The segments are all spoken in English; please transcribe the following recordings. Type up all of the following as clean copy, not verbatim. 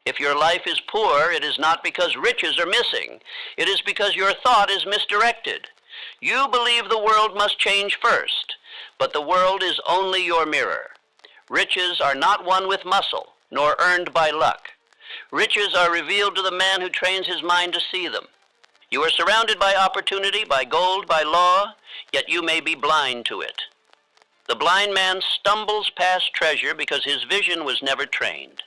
If your life is poor, it is not because riches are missing. It is because your thought is misdirected. You believe the world must change first, but the world is only your mirror. Riches are not won with muscle, nor earned by luck. Riches are revealed to the man who trains his mind to see them. You are surrounded by opportunity, by gold, by law, yet you may be blind to it. The blind man stumbles past treasure because his vision was never trained.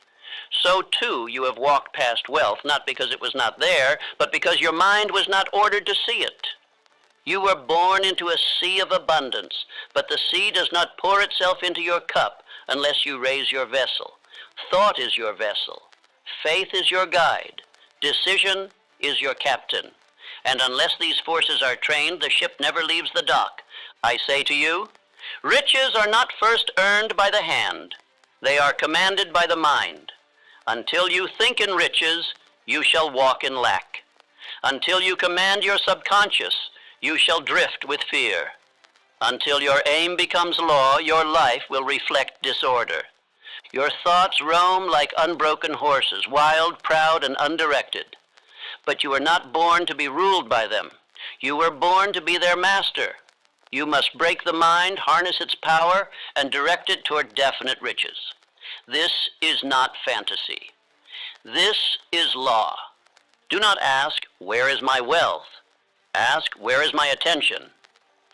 So too you have walked past wealth, not because it was not there, but because your mind was not ordered to see it. You were born into a sea of abundance, but the sea does not pour itself into your cup unless you raise your vessel. Thought is your vessel. Faith is your guide. Decision is your captain. And unless these forces are trained, the ship never leaves the dock. I say to you, riches are not first earned by the hand. They are commanded by the mind. Until you think in riches, you shall walk in lack. Until you command your subconscious, you shall drift with fear. Until your aim becomes law, your life will reflect disorder. Your thoughts roam like unbroken horses, wild, proud, and undirected. But you were not born to be ruled by them. You were born to be their master. You must break the mind, harness its power, and direct it toward definite riches. This is not fantasy. This is law. Do not ask, where is my wealth? Ask, where is my attention?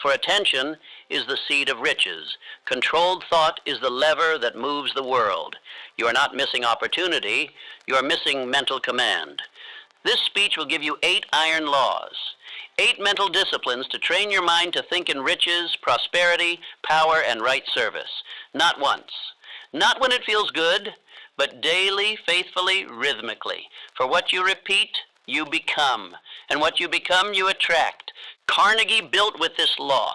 For attention is the seed of riches. Controlled thought is the lever that moves the world. You are not missing opportunity, you are missing mental command. This speech will give you 8 iron laws, 8 mental disciplines to train your mind to think in riches, prosperity, power, and right service. Not once. Not when it feels good, but daily, faithfully, rhythmically. For what you repeat, you become. And what you become, you attract. Carnegie built with this law.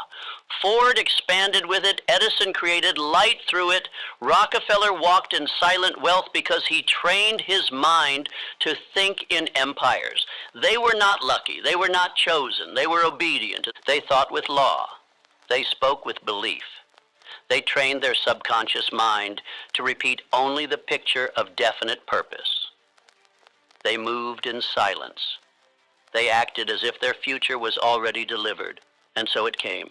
Ford expanded with it. Edison created light through it. Rockefeller walked in silent wealth because he trained his mind to think in empires. They were not lucky. They were not chosen. They were obedient. They thought with law. They spoke with belief. They trained their subconscious mind to repeat only the picture of definite purpose. They moved in silence. They acted as if their future was already delivered, and so it came.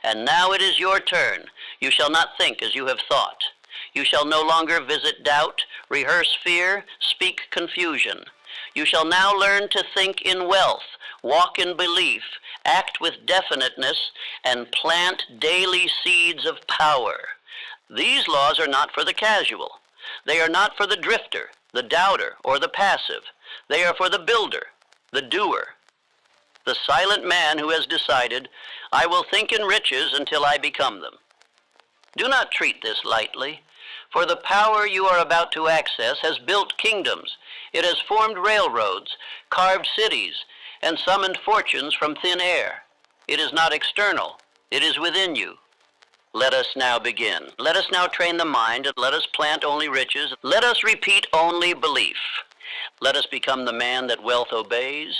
And now it is your turn. You shall not think as you have thought. You shall no longer visit doubt, rehearse fear, speak confusion. You shall now learn to think in wealth, walk in belief, act with definiteness, and plant daily seeds of power. These laws are not for the casual. They are not for the drifter, the doubter, or the passive. They are for the builder, the doer, the silent man who has decided, I will think in riches until I become them. Do not treat this lightly, for the power you are about to access has built kingdoms. It has formed railroads, carved cities, and summoned fortunes from thin air. It is not external. It is within you. Let us now begin. Let us now train the mind, and let us plant only riches. Let us repeat only belief. Let us become the man that wealth obeys.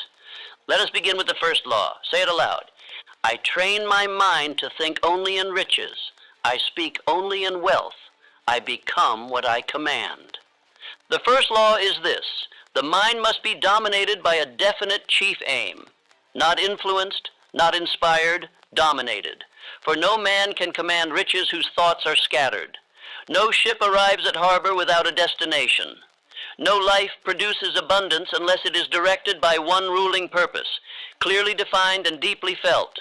Let us begin with the first law. Say it aloud. I train my mind to think only in riches. I speak only in wealth. I become what I command. The first law is this. The mind must be dominated by a definite chief aim. Not influenced, not inspired, dominated. For no man can command riches whose thoughts are scattered. No ship arrives at harbor without a destination. No life produces abundance unless it is directed by one ruling purpose, clearly defined and deeply felt.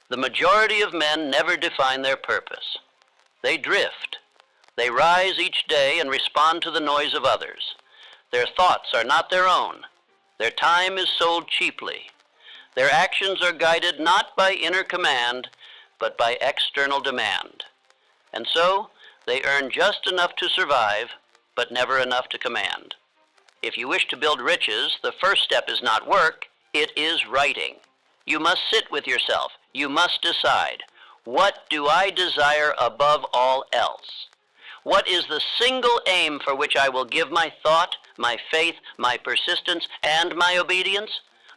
The majority of men never define their purpose. They drift. They rise each day and respond to the noise of others. Their thoughts are not their own. Their time is sold cheaply. Their actions are guided not by inner command, but by external demand. And so, they earn just enough to survive, but never enough to command. If you wish to build riches, the first step is not work, it is writing. You must sit with yourself. You must decide, what do I desire above all else? What is the single aim for which I will give my thought, my faith, my persistence, and my obedience?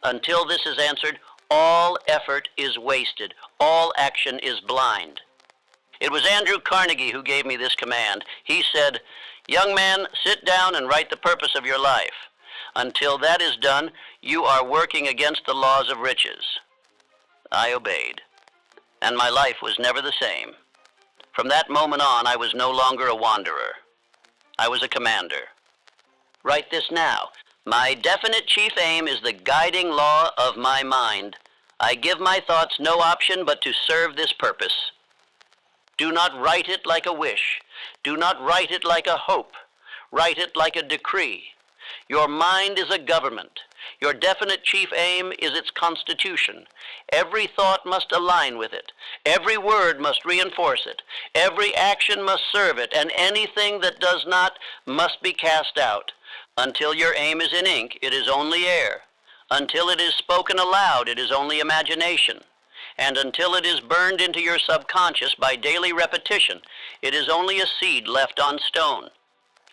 Until this is answered, all effort is wasted. All action is blind. It was Andrew Carnegie who gave me this command. He said, Young man, sit down and write the purpose of your life. Until that is done, you are working against the laws of riches. I obeyed, and my life was never the same. From that moment on, I was no longer a wanderer. I was a commander. Write this now. My definite chief aim is the guiding law of my mind. I give my thoughts no option but to serve this purpose. Do not write it like a wish. Do not write it like a hope. Write it like a decree. Your mind is a government. Your definite chief aim is its constitution. Every thought must align with it. Every word must reinforce it. Every action must serve it, and anything that does not must be cast out. Until your aim is in ink, it is only air. Until it is spoken aloud, it is only imagination. And until it is burned into your subconscious by daily repetition, it is only a seed left on stone.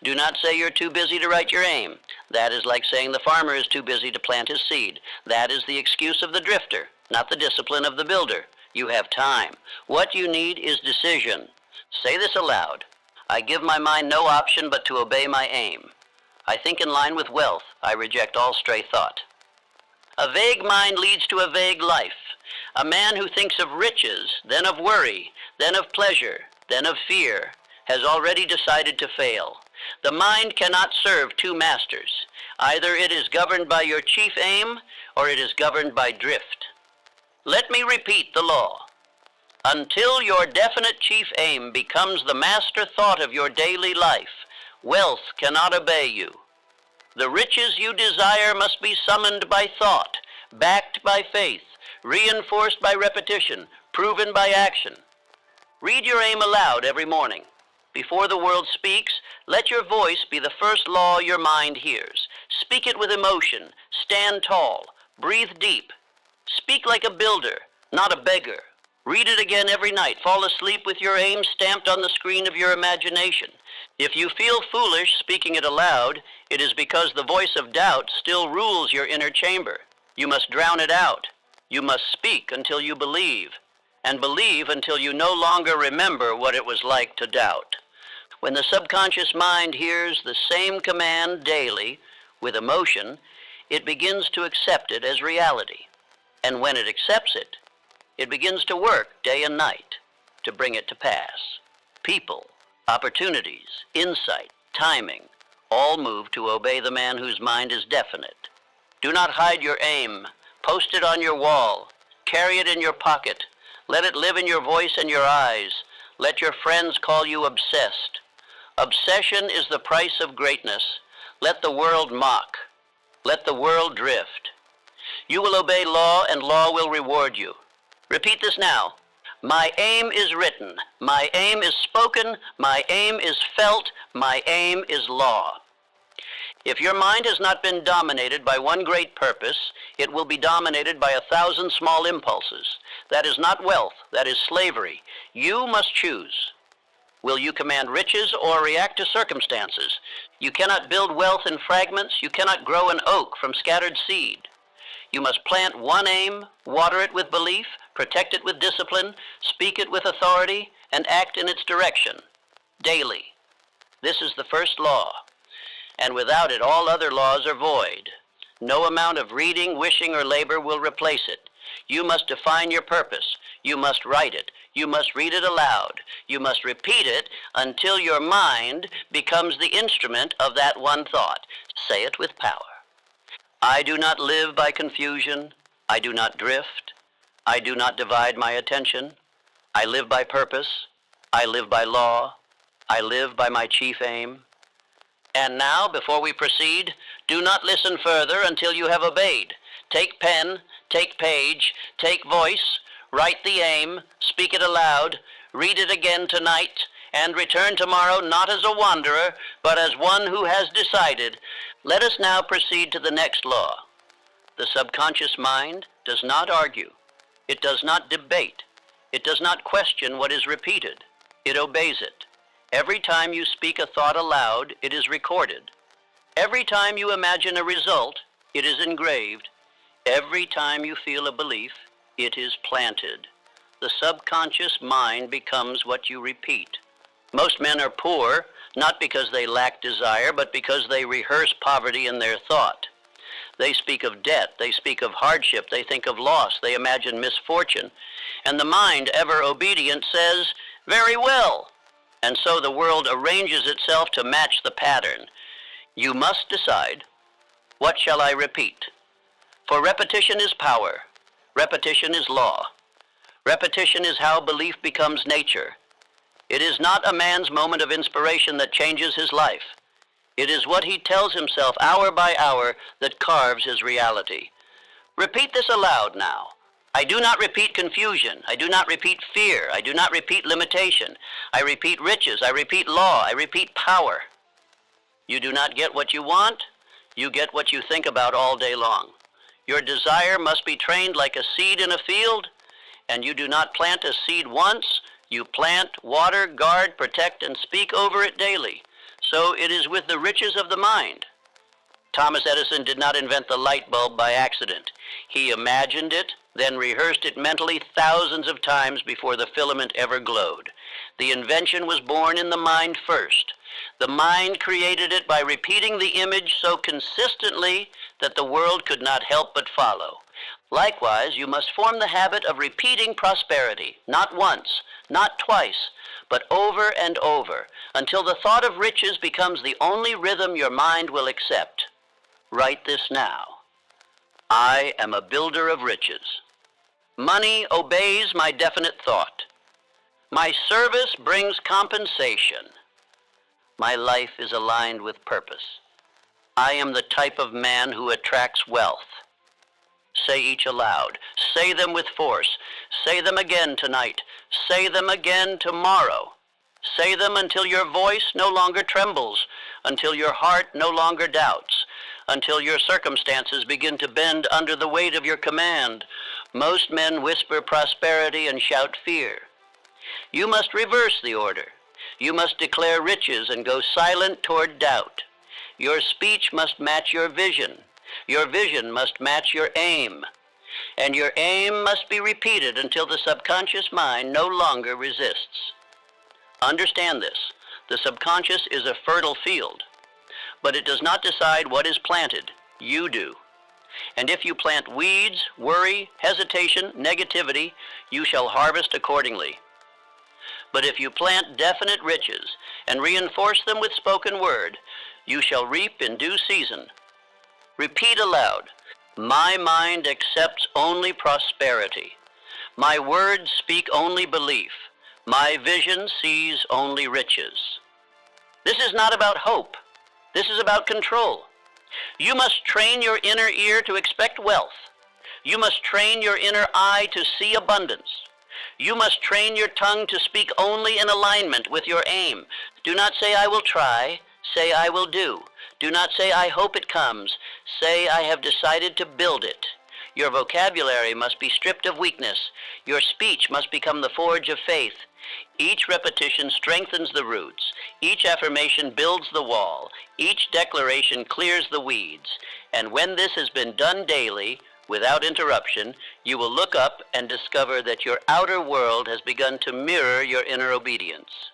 Do not say you're too busy to write your aim. That is like saying the farmer is too busy to plant his seed. That is the excuse of the drifter, not the discipline of the builder. You have time. What you need is decision. Say this aloud. I give my mind no option but to obey my aim. I think in line with wealth. I reject all stray thought. A vague mind leads to a vague life. A man who thinks of riches, then of worry, then of pleasure, then of fear, has already decided to fail. The mind cannot serve two masters. Either it is governed by your chief aim, or it is governed by drift. Let me repeat the law. Until your definite chief aim becomes the master thought of your daily life, wealth cannot obey you. The riches you desire must be summoned by thought, backed by faith, reinforced by repetition, proven by action. Read your aim aloud every morning. Before the world speaks, let your voice be the first law your mind hears. Speak it with emotion. Stand tall. Breathe deep. Speak like a builder, not a beggar. Read it again every night. Fall asleep with your aim stamped on the screen of your imagination. If you feel foolish speaking it aloud, it is because the voice of doubt still rules your inner chamber. You must drown it out. You must speak until you believe, and believe until you no longer remember what it was like to doubt. When the subconscious mind hears the same command daily with emotion, it begins to accept it as reality. And when it accepts it, it begins to work day and night to bring it to pass. People, opportunities, insight, timing, all move to obey the man whose mind is definite. Do not hide your aim. Post it on your wall. Carry it in your pocket. Let it live in your voice and your eyes. Let your friends call you obsessed. Obsession is the price of greatness. Let the world mock. Let the world drift. You will obey law, and law will reward you. Repeat this now. My aim is written. My aim is spoken. My aim is felt. My aim is law. If your mind has not been dominated by one great purpose, it will be dominated by 1,000 small impulses. That is not wealth. That is slavery. You must choose. Will you command riches or react to circumstances? You cannot build wealth in fragments. You cannot grow an oak from scattered seed. You must plant one aim, water it with belief, protect it with discipline, speak it with authority, and act in its direction, daily. This is the first law, and without it all other laws are void. No amount of reading, wishing, or labor will replace it. You must define your purpose. You must write it. You must read it aloud. You must repeat it until your mind becomes the instrument of that one thought. Say it with power. I do not live by confusion. I do not drift. I do not divide my attention. I live by purpose. I live by law. I live by my chief aim. And now, before we proceed, do not listen further until you have obeyed. Take pen, take page, take voice, write the aim, speak it aloud, read it again tonight, and return tomorrow not as a wanderer, but as one who has decided. Let us now proceed to the next law. The subconscious mind does not argue. It does not debate. It does not question what is repeated. It obeys it. Every time you speak a thought aloud, it is recorded. Every time you imagine a result, it is engraved. Every time you feel a belief, it is planted. The subconscious mind becomes what you repeat. Most men are poor, not because they lack desire, but because they rehearse poverty in their thought. They speak of debt, they speak of hardship, they think of loss, they imagine misfortune. And the mind, ever obedient, says, "Very well." And so the world arranges itself to match the pattern. You must decide, what shall I repeat? For repetition is power. Repetition is law. Repetition is how belief becomes nature. It is not a man's moment of inspiration that changes his life. It is what he tells himself hour by hour that carves his reality. Repeat this aloud now. I do not repeat confusion. I do not repeat fear. I do not repeat limitation. I repeat riches. I repeat law. I repeat power. You do not get what you want. You get what you think about all day long. Your desire must be trained like a seed in a field, and you do not plant a seed once. You plant, water, guard, protect, and speak over it daily. So it is with the riches of the mind. Thomas Edison did not invent the light bulb by accident. He imagined it, then rehearsed it mentally thousands of times before the filament ever glowed. The invention was born in the mind first. The mind created it by repeating the image so consistently that the world could not help but follow. Likewise, you must form the habit of repeating prosperity, not once, not twice, but over and over, until the thought of riches becomes the only rhythm your mind will accept. Write this now. I am a builder of riches. Money obeys my definite thought. My service brings compensation. My life is aligned with purpose. I am the type of man who attracts wealth. Say each aloud. Say them with force. Say them again tonight. Say them again tomorrow. Say them until your voice no longer trembles, until your heart no longer doubts, until your circumstances begin to bend under the weight of your command. Most men whisper prosperity and shout fear. You must reverse the order. You must declare riches and go silent toward doubt. Your speech must match your vision. Your vision must match your aim. And your aim must be repeated until the subconscious mind no longer resists. Understand this. The subconscious is a fertile field, but it does not decide what is planted. You do. And if you plant weeds, worry, hesitation, negativity, you shall harvest accordingly. But if you plant definite riches and reinforce them with spoken word, you shall reap in due season. Repeat aloud, my mind accepts only prosperity. My words speak only belief. My vision sees only riches. This is not about hope. This is about control. You must train your inner ear to expect wealth. You must train your inner eye to see abundance. You must train your tongue to speak only in alignment with your aim. Do not say, I will try. Say, I will do. Do not say, I hope it comes. Say, I have decided to build it. Your vocabulary must be stripped of weakness. Your speech must become the forge of faith. Each repetition strengthens the roots. Each affirmation builds the wall. Each declaration clears the weeds. And when this has been done daily, without interruption, you will look up and discover that your outer world has begun to mirror your inner obedience.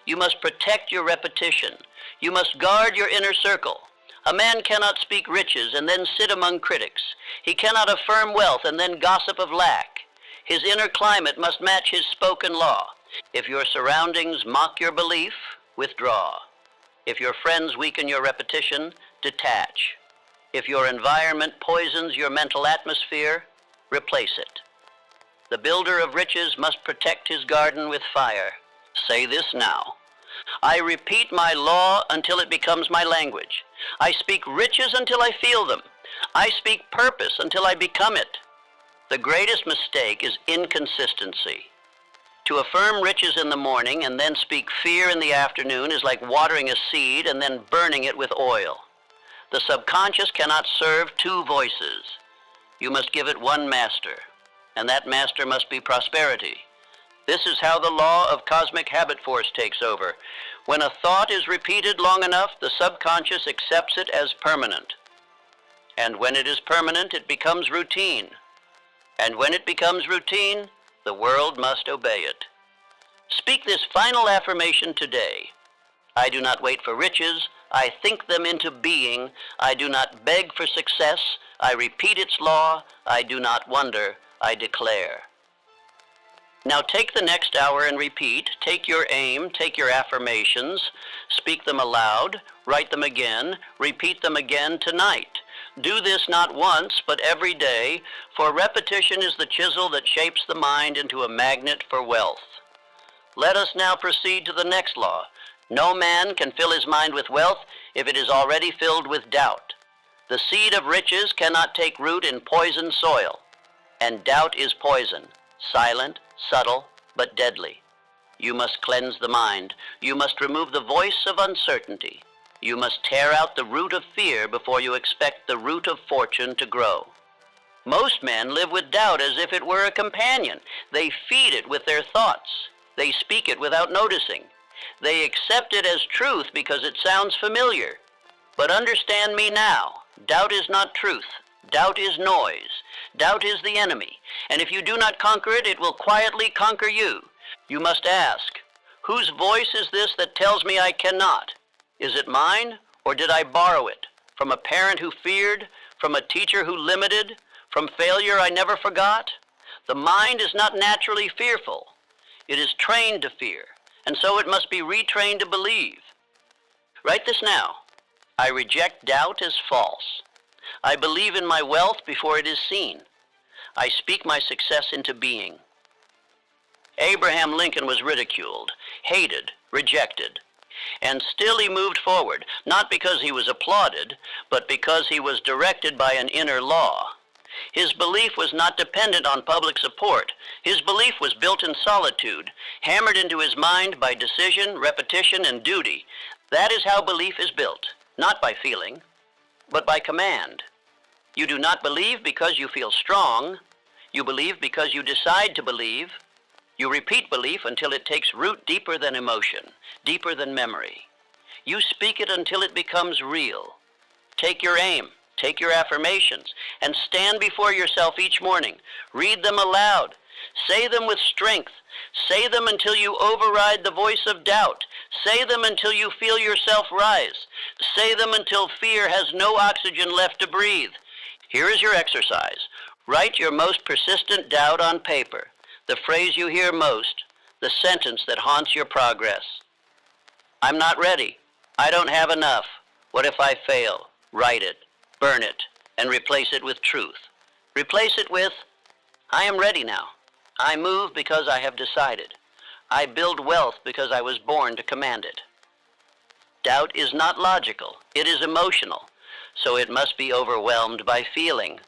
You must protect your repetition. You must guard your inner circle. A man cannot speak riches and then sit among critics. He cannot affirm wealth and then gossip of lack. His inner climate must match his spoken law. If your surroundings mock your belief, withdraw. If your friends weaken your repetition, detach. If your environment poisons your mental atmosphere, replace it. The builder of riches must protect his garden with fire. Say this now. I repeat my law until it becomes my language. I speak riches until I feel them. I speak purpose until I become it. The greatest mistake is inconsistency. To affirm riches in the morning and then speak fear in the afternoon is like watering a seed and then burning it with oil. The subconscious cannot serve two voices. You must give it one master, and that master must be prosperity. This is how the law of cosmic habit force takes over. When a thought is repeated long enough, the subconscious accepts it as permanent. And when it is permanent, it becomes routine. And when it becomes routine, the world must obey it. Speak this final affirmation today. I do not wait for riches. I think them into being. I do not beg for success. I repeat its law. I do not wonder. I declare. Now take the next hour and repeat. Take your aim, take your affirmations, speak them aloud, write them again, repeat them again tonight. Do this not once, but every day, for repetition is the chisel that shapes the mind into a magnet for wealth. Let us now proceed to the next law. No man can fill his mind with wealth if it is already filled with doubt. The seed of riches cannot take root in poisoned soil, and doubt is poison, silent, subtle, but deadly. You must cleanse the mind. You must remove the voice of uncertainty. You must tear out the root of fear before you expect the root of fortune to grow. Most men live with doubt as if it were a companion. They feed it with their thoughts. They speak it without noticing. They accept it as truth because it sounds familiar. But understand me now. Doubt is not truth. Doubt is noise. Doubt is the enemy. And if you do not conquer it, it will quietly conquer you. You must ask, whose voice is this that tells me I cannot? Is it mine, or did I borrow it? From a parent who feared? From a teacher who limited? From failure I never forgot? The mind is not naturally fearful. It is trained to fear, and so it must be retrained to believe. Write this now. I reject doubt as false. I believe in my wealth before it is seen. I speak my success into being. Abraham Lincoln was ridiculed, hated, rejected, and still he moved forward, not because he was applauded, but because he was directed by an inner law. His belief was not dependent on public support. His belief was built in solitude, hammered into his mind by decision, repetition, and duty. That is how belief is built, not by feeling, but by command. You do not believe because you feel strong. You believe because you decide to believe. You repeat belief until it takes root deeper than emotion, deeper than memory. You speak it until it becomes real. Take your aim, take your affirmations, and stand before yourself each morning. Read them aloud. Say them with strength. Say them until you override the voice of doubt. Say them until you feel yourself rise. Say them until fear has no oxygen left to breathe. Here is your exercise. Write your most persistent doubt on paper, the phrase you hear most, the sentence that haunts your progress. I'm not ready. I don't have enough. What if I fail? Write it, burn it, and replace it with truth. Replace it with, I am ready now. I move because I have decided. I build wealth because I was born to command it. Doubt is not logical. It is emotional, so it must be overwhelmed by feeling.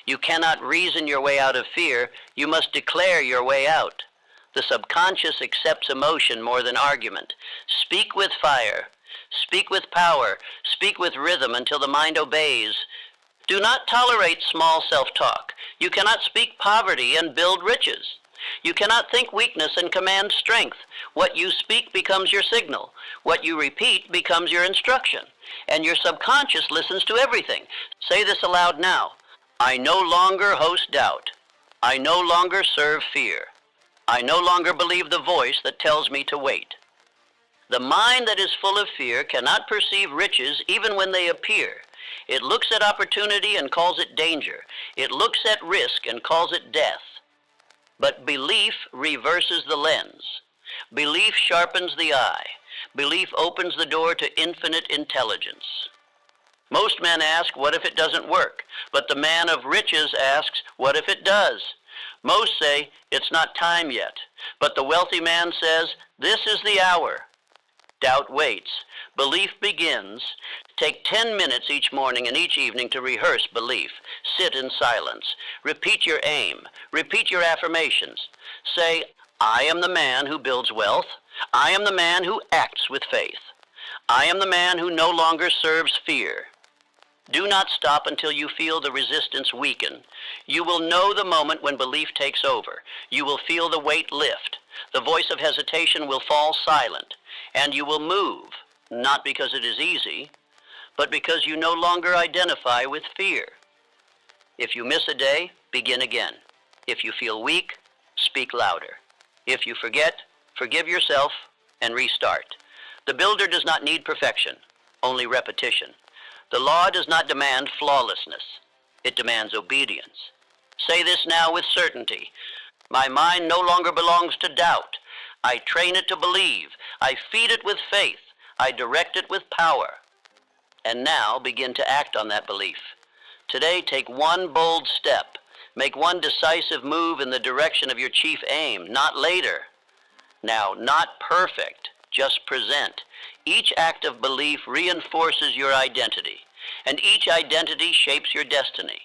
You cannot reason your way out of fear. You must declare your way out. The subconscious accepts emotion more than argument. Speak with fire. Speak with power. Speak with rhythm until the mind obeys. Do not tolerate small self-talk. You cannot speak poverty and build riches. You cannot think weakness and command strength. What you speak becomes your signal. What you repeat becomes your instruction. And your subconscious listens to everything. Say this aloud now. I no longer host doubt. I no longer serve fear. I no longer believe the voice that tells me to wait. The mind that is full of fear cannot perceive riches even when they appear. It looks at opportunity and calls it danger. It looks at risk and calls it death. But belief reverses the lens. Belief sharpens the eye. Belief opens the door to infinite intelligence. Most men ask, what if it doesn't work? But the man of riches asks, what if it does? Most say, it's not time yet. But the wealthy man says, this is the hour. Doubt waits. Belief begins. Take 10 minutes each morning and each evening to rehearse belief. Sit in silence. Repeat your aim. Repeat your affirmations. Say, I am the man who builds wealth. I am the man who acts with faith. I am the man who no longer serves fear. Do not stop until you feel the resistance weaken. You will know the moment when belief takes over. You will feel the weight lift. The voice of hesitation will fall silent, and you will move, not because it is easy, but because you no longer identify with fear. If you miss a day, begin again. If you feel weak, speak louder. If you forget, forgive yourself and restart. The builder does not need perfection, only repetition. The law does not demand flawlessness. It demands obedience. Say this now with certainty. My mind no longer belongs to doubt. I train it to believe. I feed it with faith. I direct it with power. And now begin to act on that belief. Today, take one bold step. Make one decisive move in the direction of your chief aim, not later. Now, not perfect, just present. Each act of belief reinforces your identity, and each identity shapes your destiny.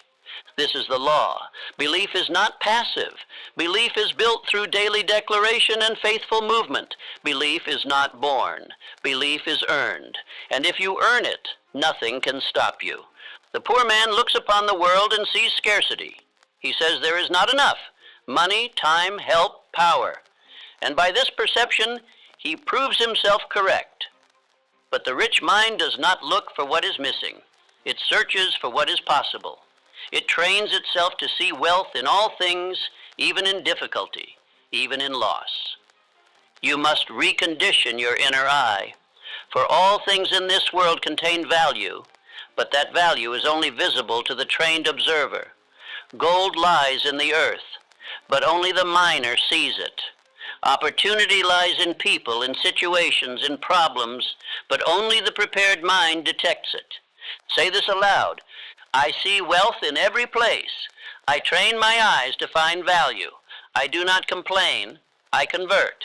This is the law. Belief is not passive. Belief is built through daily declaration and faithful movement. Belief is not born. Belief is earned. And if you earn it, nothing can stop you. The poor man looks upon the world and sees scarcity. He says there is not enough: money, time, help, power. And by this perception, he proves himself correct. But the rich mind does not look for what is missing. It searches for what is possible. It trains itself to see wealth in all things, even in difficulty, even in loss. You must recondition your inner eye, for all things in this world contain value, but that value is only visible to the trained observer. Gold lies in the earth, but only the miner sees it. Opportunity lies in people, in situations, in problems, but only the prepared mind detects it. Say this aloud. I see wealth in every place. I train my eyes to find value. I do not complain. I convert.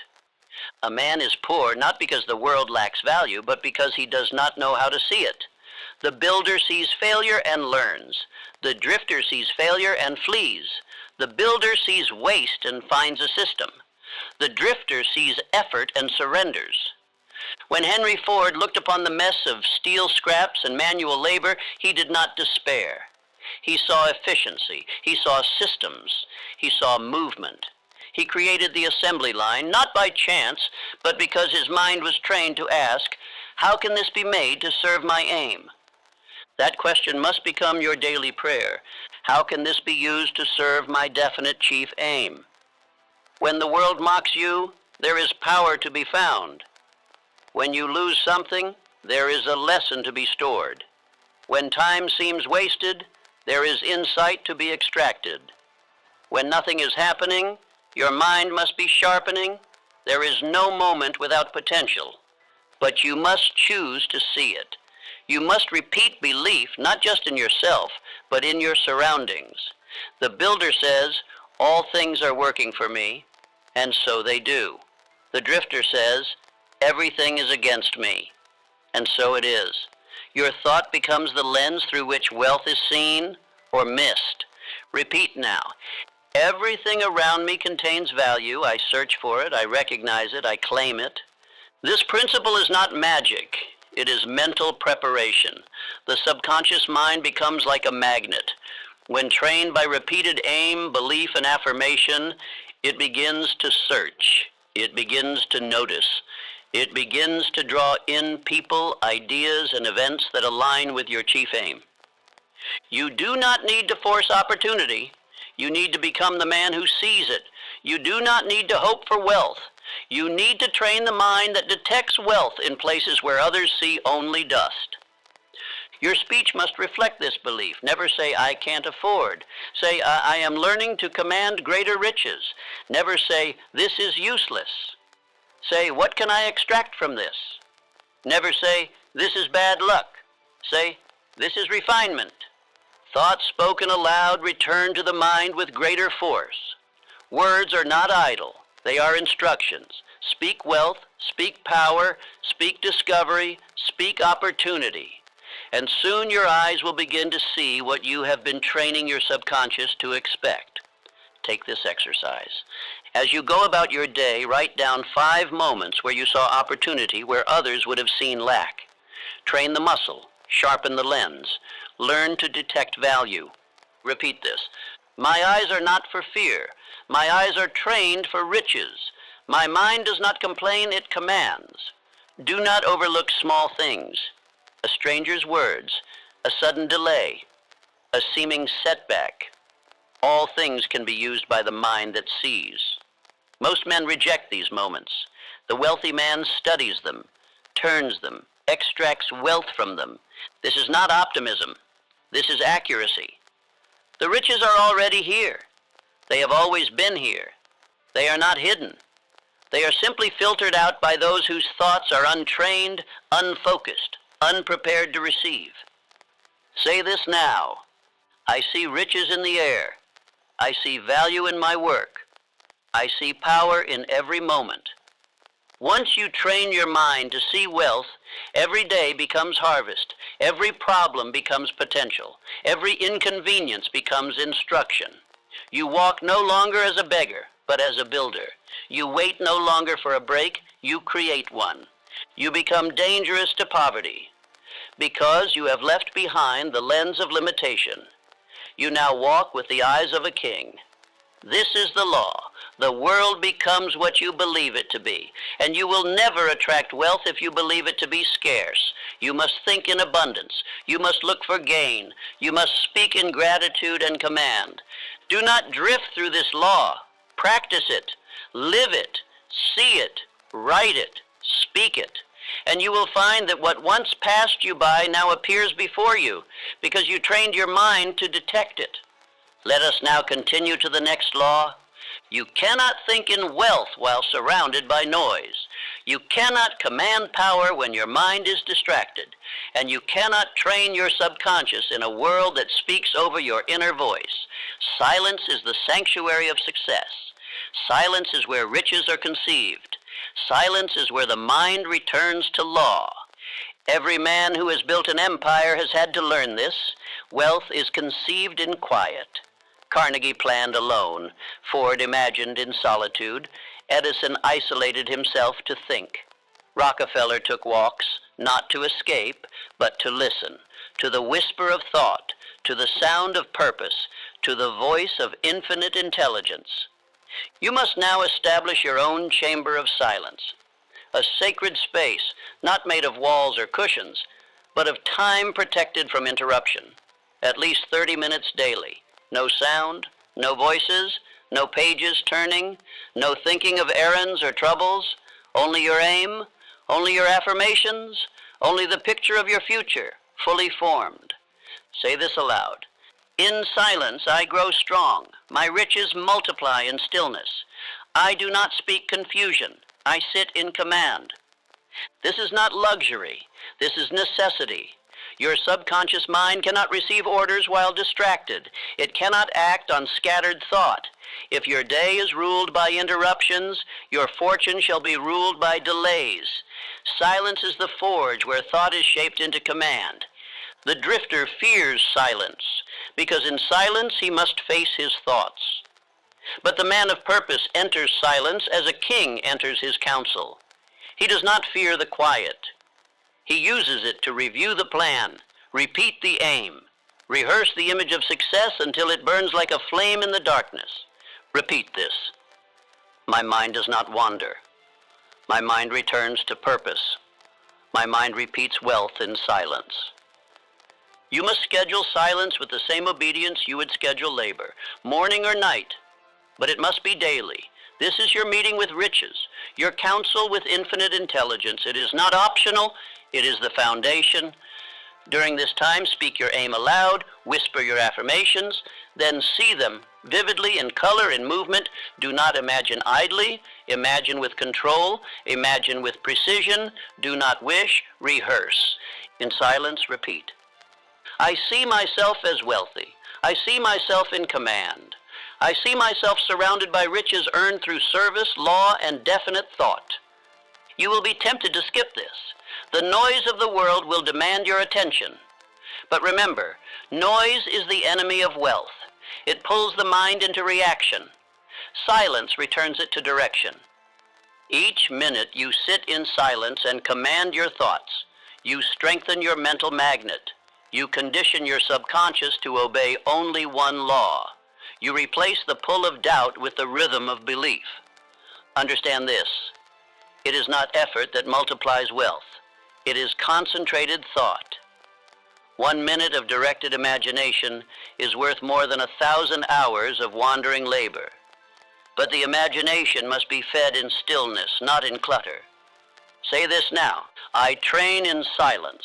A man is poor not because the world lacks value, but because he does not know how to see it. The builder sees failure and learns. The drifter sees failure and flees. The builder sees waste and finds a system. The drifter sees effort and surrenders. When Henry Ford looked upon the mess of steel scraps and manual labor, he did not despair. He saw efficiency. He saw systems. He saw movement. He created the assembly line, not by chance, but because his mind was trained to ask, how can this be made to serve my aim? That question must become your daily prayer. How can this be used to serve my definite chief aim? When the world mocks you, there is power to be found. When you lose something, there is a lesson to be stored. When time seems wasted, there is insight to be extracted. When nothing is happening, your mind must be sharpening. There is no moment without potential, but you must choose to see it. You must repeat belief, not just in yourself, but in your surroundings. The builder says, all things are working for me, and so they do. The drifter says, everything is against me, and so it is. Your thought becomes the lens through which wealth is seen or missed. Repeat now. Everything around me contains value. I search for it. I recognize it. I claim it. This principle is not magic. It is mental preparation. The subconscious mind becomes like a magnet. When trained by repeated aim, belief, and affirmation, it begins to search. It begins to notice. It begins to draw in people, ideas, and events that align with your chief aim. You do not need to force opportunity. You need to become the man who sees it. You do not need to hope for wealth. You need to train the mind that detects wealth in places where others see only dust. Your speech must reflect this belief. Never say, I can't afford. Say, I am learning to command greater riches. Never say, this is useless. Say, what can I extract from this? Never say, this is bad luck. Say, this is refinement. Thoughts spoken aloud return to the mind with greater force. Words are not idle. They are instructions. Speak wealth, speak power, speak discovery, speak opportunity. And soon your eyes will begin to see what you have been training your subconscious to expect. Take this exercise. As you go about your day, write down 5 moments where you saw opportunity where others would have seen lack. Train the muscle, sharpen the lens, learn to detect value. Repeat this. My eyes are not for fear. My eyes are trained for riches. My mind does not complain, it commands. Do not overlook small things. A stranger's words, a sudden delay, a seeming setback. All things can be used by the mind that sees. Most men reject these moments. The wealthy man studies them. turns them, extracts wealth from them. This is not optimism. This is accuracy. The riches are already here. They have always been here. They are not hidden. They are simply filtered out by those whose thoughts are untrained, unfocused, unprepared to receive. Say this now. I see riches in the air. I see value in my work. I see power in every moment. Once you train your mind to see wealth, every day becomes harvest. Every problem becomes potential. Every inconvenience becomes instruction. You walk no longer as a beggar, but as a builder. You wait no longer for a break, you create one. You become dangerous to poverty because you have left behind the lens of limitation. You now walk with the eyes of a king. This is the law. The world becomes what you believe it to be, and you will never attract wealth if you believe it to be scarce. You must think in abundance. You must look for gain. You must speak in gratitude and command. Do not drift through this law. Practice it. Live it. See it. Write it. Speak it. And you will find that what once passed you by now appears before you, because you trained your mind to detect it. Let us now continue to the next law. You cannot think in wealth while surrounded by noise. You cannot command power when your mind is distracted. And you cannot train your subconscious in a world that speaks over your inner voice. Silence is the sanctuary of success. Silence is where riches are conceived. Silence is where the mind returns to law. Every man who has built an empire has had to learn this. Wealth is conceived in quiet. Carnegie planned alone. Ford imagined in solitude. Edison isolated himself to think. Rockefeller took walks, not to escape, but to listen, to the whisper of thought, to the sound of purpose, to the voice of infinite intelligence. You must now establish your own chamber of silence, a sacred space not made of walls or cushions, but of time protected from interruption, at least 30 minutes daily. No sound, no voices, no pages turning, no thinking of errands or troubles, only your aim, only your affirmations, only the picture of your future, fully formed. Say this aloud. In silence I grow strong. My riches multiply in stillness. I do not speak confusion. I sit in command. This is not luxury. This is necessity. Your subconscious mind cannot receive orders while distracted. It cannot act on scattered thought. If your day is ruled by interruptions, your fortune shall be ruled by delays. Silence is the forge where thought is shaped into command. The drifter fears silence, because in silence he must face his thoughts. But the man of purpose enters silence as a king enters his council. He does not fear the quiet. He uses it to review the plan, repeat the aim, rehearse the image of success until it burns like a flame in the darkness. Repeat this. My mind does not wander. My mind returns to purpose. My mind repeats wealth in silence. You must schedule silence with the same obedience you would schedule labor, morning or night, but it must be daily. This is your meeting with riches, your counsel with infinite intelligence. It is not optional. It is the foundation. During this time, speak your aim aloud, whisper your affirmations, then see them vividly in color and movement. Do not imagine idly. Imagine with control. Imagine with precision. Do not wish. Rehearse. In silence, repeat. I see myself as wealthy. I see myself in command. I see myself surrounded by riches earned through service, law, and definite thought. You will be tempted to skip this. The noise of the world will demand your attention. But remember, noise is the enemy of wealth. It pulls the mind into reaction. Silence returns it to direction. Each minute you sit in silence and command your thoughts. You strengthen your mental magnet. You condition your subconscious to obey only one law. You replace the pull of doubt with the rhythm of belief. Understand this. It is not effort that multiplies wealth. It is concentrated thought. 1 minute of directed imagination is worth more than 1,000 hours of wandering labor. But the imagination must be fed in stillness, not in clutter. Say this now. I train in silence.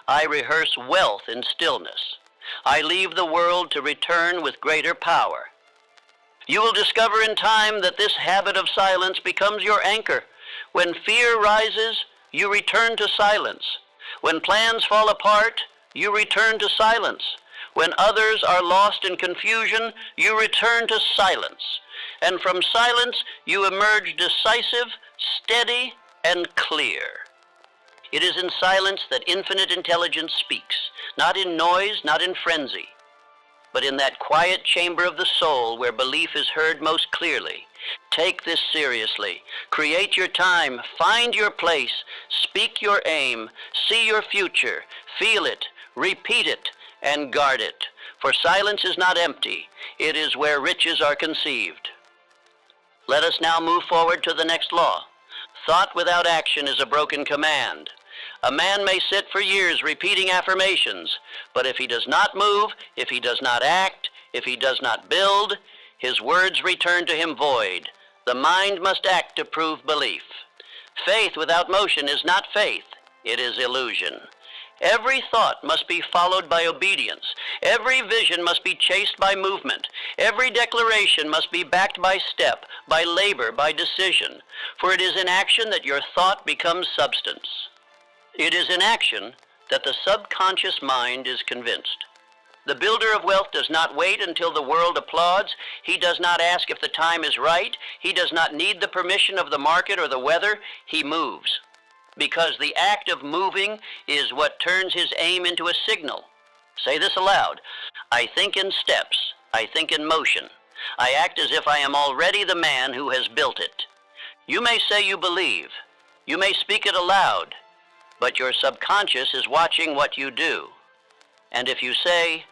I rehearse wealth in stillness. I leave the world to return with greater power. You will discover in time that this habit of silence becomes your anchor. When fear rises, you return to silence. When plans fall apart, you return to silence. When others are lost in confusion, you return to silence. And from silence, you emerge decisive, steady, and clear. It is in silence that infinite intelligence speaks, not in noise, not in frenzy, but in that quiet chamber of the soul where belief is heard most clearly. Take this seriously. Create your time, find your place, speak your aim, see your future, feel it, repeat it, and guard it. For silence is not empty. It is where riches are conceived. Let us now move forward to the next law. Thought without action is a broken command. A man may sit for years repeating affirmations, but if he does not move, if he does not act, if he does not build, his words return to him void. The mind must act to prove belief. Faith without motion is not faith, it is illusion. Every thought must be followed by obedience. Every vision must be chased by movement. Every declaration must be backed by step, by labor, by decision. For it is in action that your thought becomes substance. It is in action that the subconscious mind is convinced. The builder of wealth does not wait until the world applauds. He does not ask if the time is right. He does not need the permission of the market or the weather. He moves. Because the act of moving is what turns his aim into a signal. Say this aloud. I think in steps. I think in motion. I act as if I am already the man who has built it. You may say you believe. You may speak it aloud. But your subconscious is watching what you do. And if you say,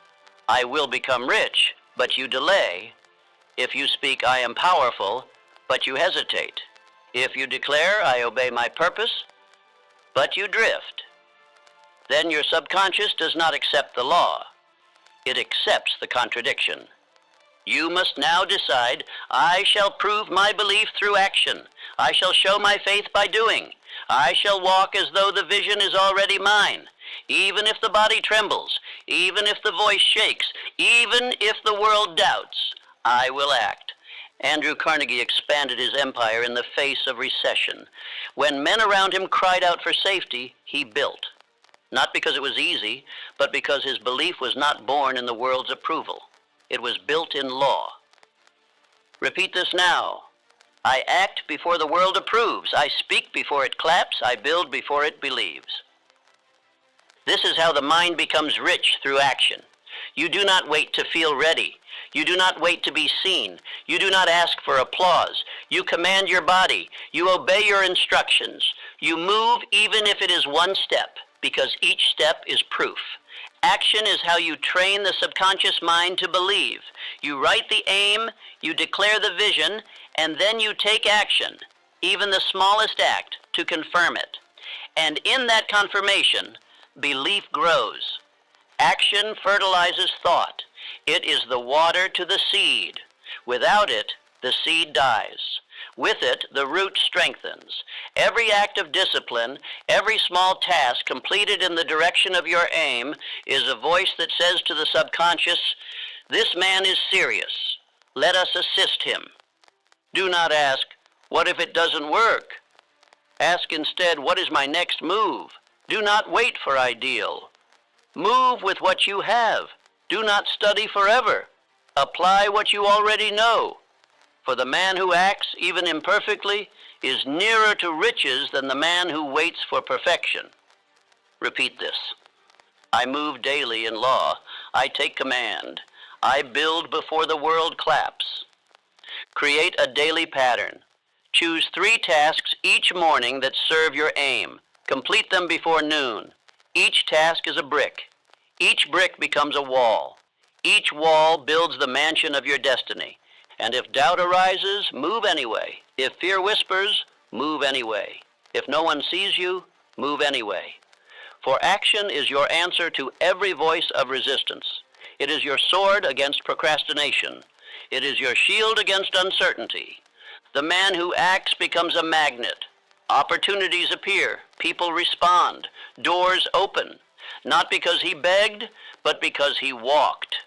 I will become rich, but you delay, if you speak, I am powerful, but you hesitate, if you declare, I obey my purpose, but you drift, then your subconscious does not accept the law. It accepts the contradiction. You must now decide, I shall prove my belief through action. I shall show my faith by doing. I shall walk as though the vision is already mine. Even if the body trembles, even if the voice shakes, even if the world doubts, I will act. Andrew Carnegie expanded his empire in the face of recession. When men around him cried out for safety, he built. Not because it was easy, but because his belief was not born in the world's approval. It was built in law. Repeat this now. I act before the world approves. I speak before it claps. I build before it believes. This is how the mind becomes rich through action. You do not wait to feel ready. You do not wait to be seen. You do not ask for applause. You command your body. You obey your instructions. You move even if it is one step, because each step is proof. Action is how you train the subconscious mind to believe. You write the aim, you declare the vision, and then you take action, even the smallest act, to confirm it. And in that confirmation, belief grows. Action fertilizes thought. It is the water to the seed. Without it, the seed dies. With it, the root strengthens. Every act of discipline, every small task completed in the direction of your aim is a voice that says to the subconscious, this man is serious. Let us assist him. Do not ask, what if it doesn't work? Ask instead, what is my next move? Do not wait for ideal. Move with what you have. Do not study forever. Apply what you already know. For the man who acts, even imperfectly, is nearer to riches than the man who waits for perfection. Repeat this. I move daily in law. I take command. I build before the world claps. Create a daily pattern. Choose 3 tasks each morning that serve your aim. Complete them before noon. Each task is a brick. Each brick becomes a wall. Each wall builds the mansion of your destiny. And if doubt arises, move anyway. If fear whispers, move anyway. If no one sees you, move anyway. For action is your answer to every voice of resistance. It is your sword against procrastination. It is your shield against uncertainty. The man who acts becomes a magnet. Opportunities appear, people respond, doors open, not because he begged, but because he walked,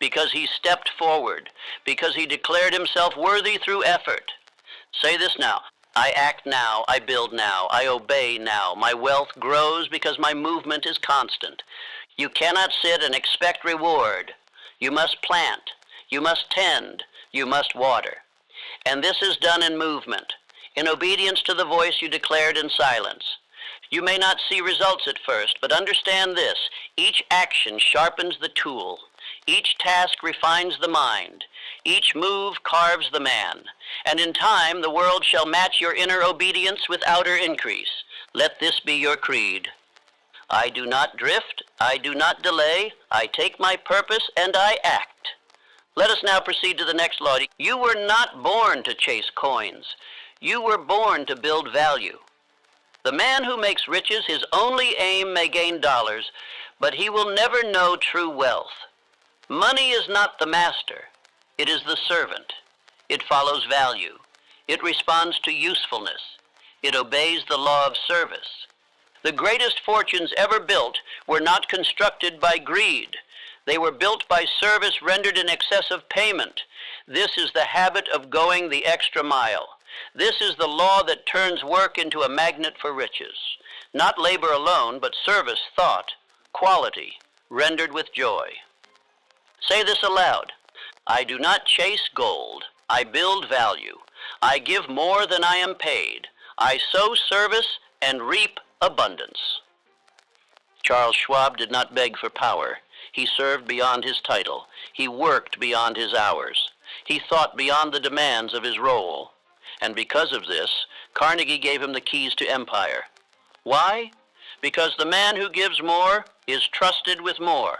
because he stepped forward, because he declared himself worthy through effort. Say this now. I act now, I build now, I obey now. My wealth grows because my movement is constant. You cannot sit and expect reward. You must plant, you must tend, you must water. And this is done in movement, in obedience to the voice you declared in silence. You may not see results at first, but understand this. Each action sharpens the tool. Each task refines the mind. Each move carves the man. And in time, the world shall match your inner obedience with outer increase. Let this be your creed. I do not drift. I do not delay. I take my purpose and I act. Let us now proceed to the next law. You were not born to chase coins. You were born to build value. The man who makes riches, his only aim may gain dollars, but he will never know true wealth. Money is not the master. It is the servant. It follows value. It responds to usefulness. It obeys the law of service. The greatest fortunes ever built were not constructed by greed. They were built by service rendered in excess of payment. This is the habit of going the extra mile. This is the law that turns work into a magnet for riches. Not labor alone, but service, thought, quality, rendered with joy. Say this aloud. I do not chase gold. I build value. I give more than I am paid. I sow service and reap abundance. Charles Schwab did not beg for power. He served beyond his title. He worked beyond his hours. He thought beyond the demands of his role. And because of this, Carnegie gave him the keys to empire. Why? Because the man who gives more is trusted with more.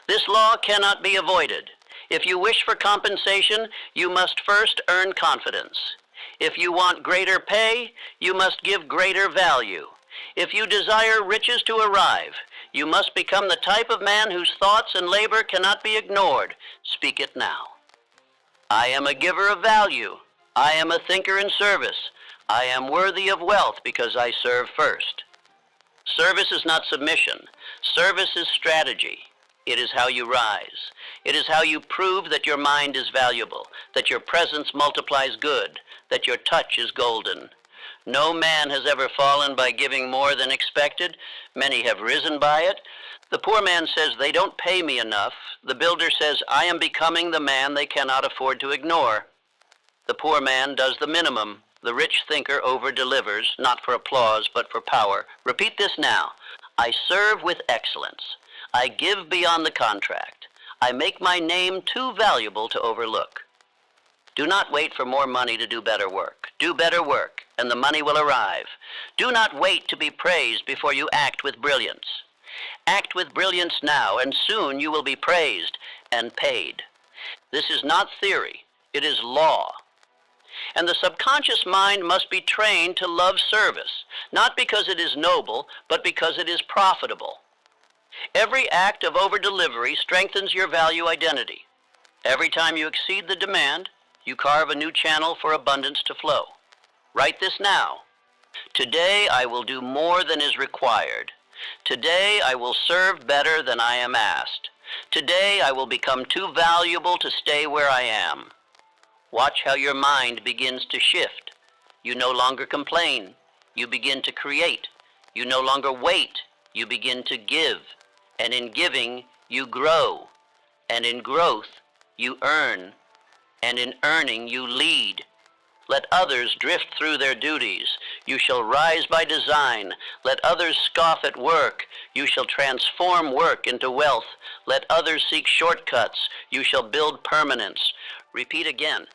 This law cannot be avoided. If you wish for compensation, you must first earn confidence. If you want greater pay, you must give greater value. If you desire riches to arrive, you must become the type of man whose thoughts and labor cannot be ignored. Speak it now. I am a giver of value. I am a thinker in service. I am worthy of wealth because I serve first. Service is not submission. Service is strategy. It is how you rise. It is how you prove that your mind is valuable, that your presence multiplies good, that your touch is golden. No man has ever fallen by giving more than expected. Many have risen by it. The poor man says, they don't pay me enough. The builder says, I am becoming the man they cannot afford to ignore. The poor man does the minimum. The rich thinker over-delivers, not for applause, but for power. Repeat this now. I serve with excellence. I give beyond the contract. I make my name too valuable to overlook. Do not wait for more money to do better work. Do better work, and the money will arrive. Do not wait to be praised before you act with brilliance. Act with brilliance now, and soon you will be praised and paid. This is not theory. It is law. And the subconscious mind must be trained to love service, not because it is noble, but because it is profitable. Every act of over-delivery strengthens your value identity. Every time you exceed the demand, you carve a new channel for abundance to flow. Write this now. Today I will do more than is required. Today I will serve better than I am asked. Today I will become too valuable to stay where I am. Watch how your mind begins to shift. You no longer complain. You begin to create. You no longer wait. You begin to give. And in giving, you grow. And in growth, you earn. And in earning, you lead. Let others drift through their duties. You shall rise by design. Let others scoff at work. You shall transform work into wealth. Let others seek shortcuts. You shall build permanence. Repeat again.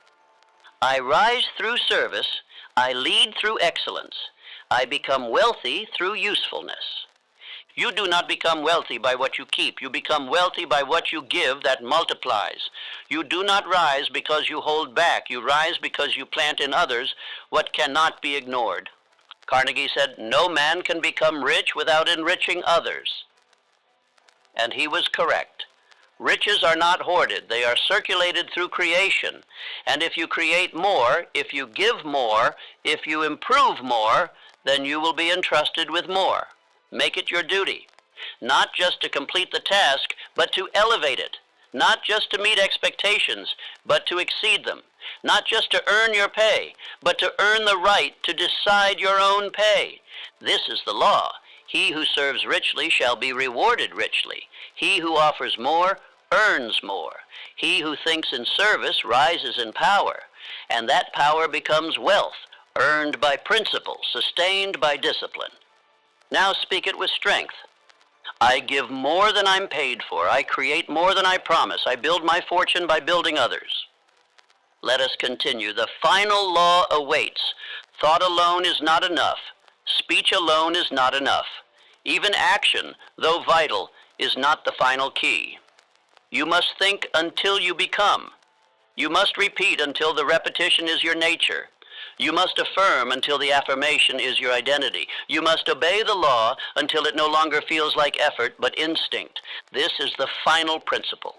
I rise through service. I lead through excellence. I become wealthy through usefulness. You do not become wealthy by what you keep. You become wealthy by what you give that multiplies. You do not rise because you hold back. You rise because you plant in others what cannot be ignored. Carnegie said, no man can become rich without enriching others. And he was correct. Riches are not hoarded. They are circulated through creation. And if you create more, if you give more, if you improve more, then you will be entrusted with more. Make it your duty, not just to complete the task, but to elevate it, not just to meet expectations, but to exceed them, not just to earn your pay, but to earn the right to decide your own pay. This is the law. He who serves richly shall be rewarded richly. He who offers more earns more. He who thinks in service rises in power, and that power becomes wealth, earned by principle, sustained by discipline. Now speak it with strength. I give more than I'm paid for. I create more than I promise. I build my fortune by building others. Let us continue. The final law awaits. Thought alone is not enough. Speech alone is not enough. Even action, though vital, is not the final key. You must think until you become. You must repeat until the repetition is your nature. You must affirm until the affirmation is your identity. You must obey the law until it no longer feels like effort but instinct. This is the final principle.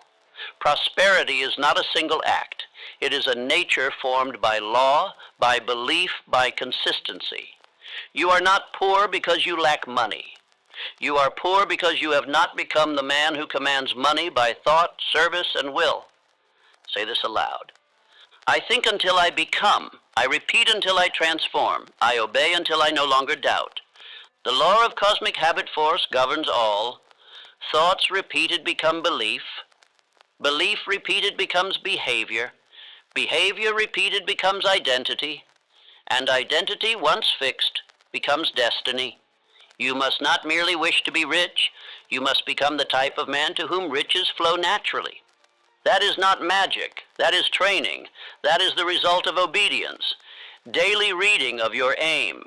Prosperity is not a single act. It is a nature formed by law, by belief, by consistency. You are not poor because you lack money. You are poor because you have not become the man who commands money by thought, service, and will. Say this aloud. I think until I become. I repeat until I transform. I obey until I no longer doubt. The law of cosmic habit force governs all. Thoughts repeated become belief. Belief repeated becomes behavior. Behavior repeated becomes identity. And identity, once fixed, becomes destiny. You must not merely wish to be rich. You must become the type of man to whom riches flow naturally. That is not magic. That is training. That is the result of obedience. Daily reading of your aim.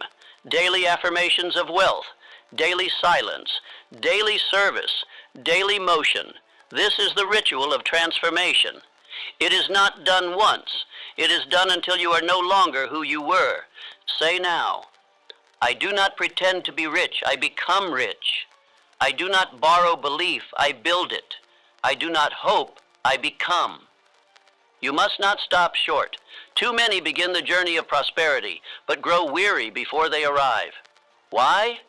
Daily affirmations of wealth. Daily silence. Daily service. Daily motion. This is the ritual of transformation. It is not done once. It is done until you are no longer who you were. Say now, I do not pretend to be rich. I become rich. I do not borrow belief. I build it. I do not hope. I become. You must not stop short. Too many begin the journey of prosperity, but grow weary before they arrive. Why?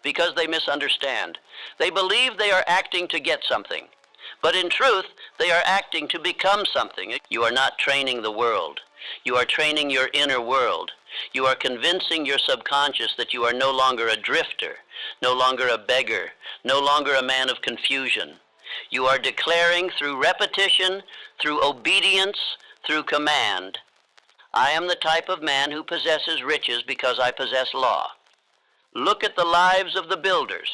Because they misunderstand. They believe they are acting to get something, but in truth, they are acting to become something. You are not training the world. You are training your inner world. You are convincing your subconscious that you are no longer a drifter, no longer a beggar, no longer a man of confusion. You are declaring through repetition, through obedience, through command, I am the type of man who possesses riches because I possess law. Look at the lives of the builders.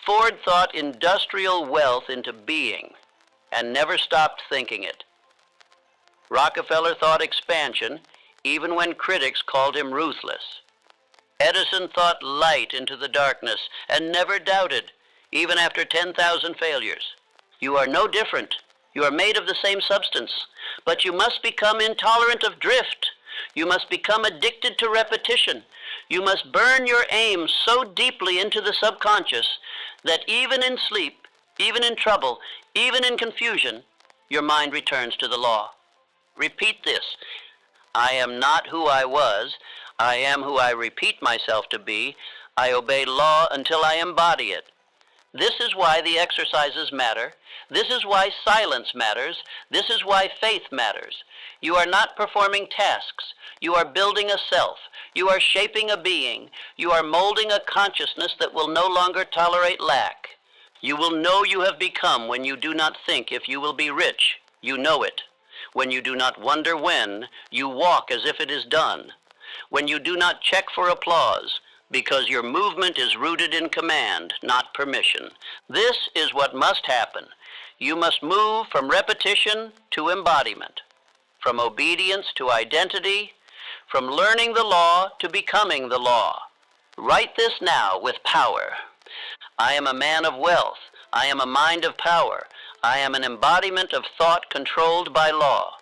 Ford thought industrial wealth into being and never stopped thinking it. Rockefeller thought expansion even when critics called him ruthless. Edison thought light into the darkness and never doubted, even after 10,000 failures. You are no different. You are made of the same substance, but you must become intolerant of drift. You must become addicted to repetition. You must burn your aim so deeply into the subconscious that even in sleep, even in trouble, even in confusion, your mind returns to the law. Repeat this. I am not who I was. I am who I repeat myself to be. I obey law until I embody it. This is why the exercises matter. This is why silence matters. This is why faith matters. You are not performing tasks. You are building a self. You are shaping a being. You are molding a consciousness that will no longer tolerate lack. You will know you have become when you do not think if you will be rich. You know it. When you do not wonder when, you walk as if it is done. When you do not check for applause, because your movement is rooted in command, not permission. This is what must happen. You must move from repetition to embodiment, from obedience to identity, from learning the law to becoming the law. Write this now with power. I am a man of wealth. I am a mind of power. I am an embodiment of thought controlled by law.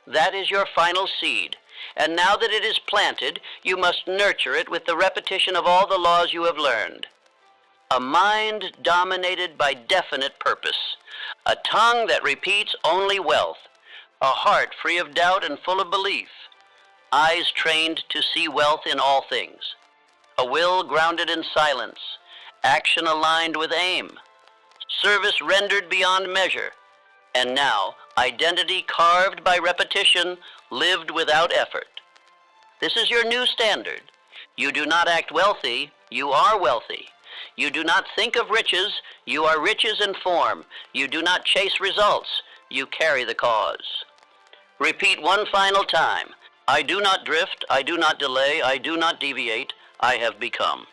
That is your final seed. And now that it is planted, you must nurture it with the repetition of all the laws you have learned. A mind dominated by definite purpose. A tongue that repeats only wealth. A heart free of doubt and full of belief. eyes trained to see wealth in all things, a will grounded in silence, action aligned with aim, service rendered beyond measure, and now identity carved by repetition, lived without effort. This is your new standard. You do not act wealthy, you are wealthy. You do not think of riches, you are riches in form. You do not chase results, you carry the cause. Repeat one final time. I do not drift, I do not delay, I do not deviate, I have become.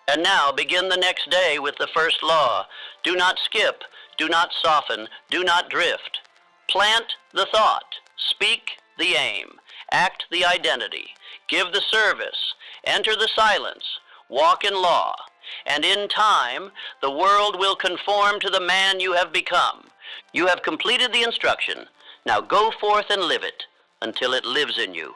And now begin the next day with the first law. Do not skip, do not soften, do not drift. Plant the thought, speak the aim, act the identity, give the service, enter the silence, walk in law, and in time the world will conform to the man you have become. You have completed the instruction. Now go forth and live it until it lives in you.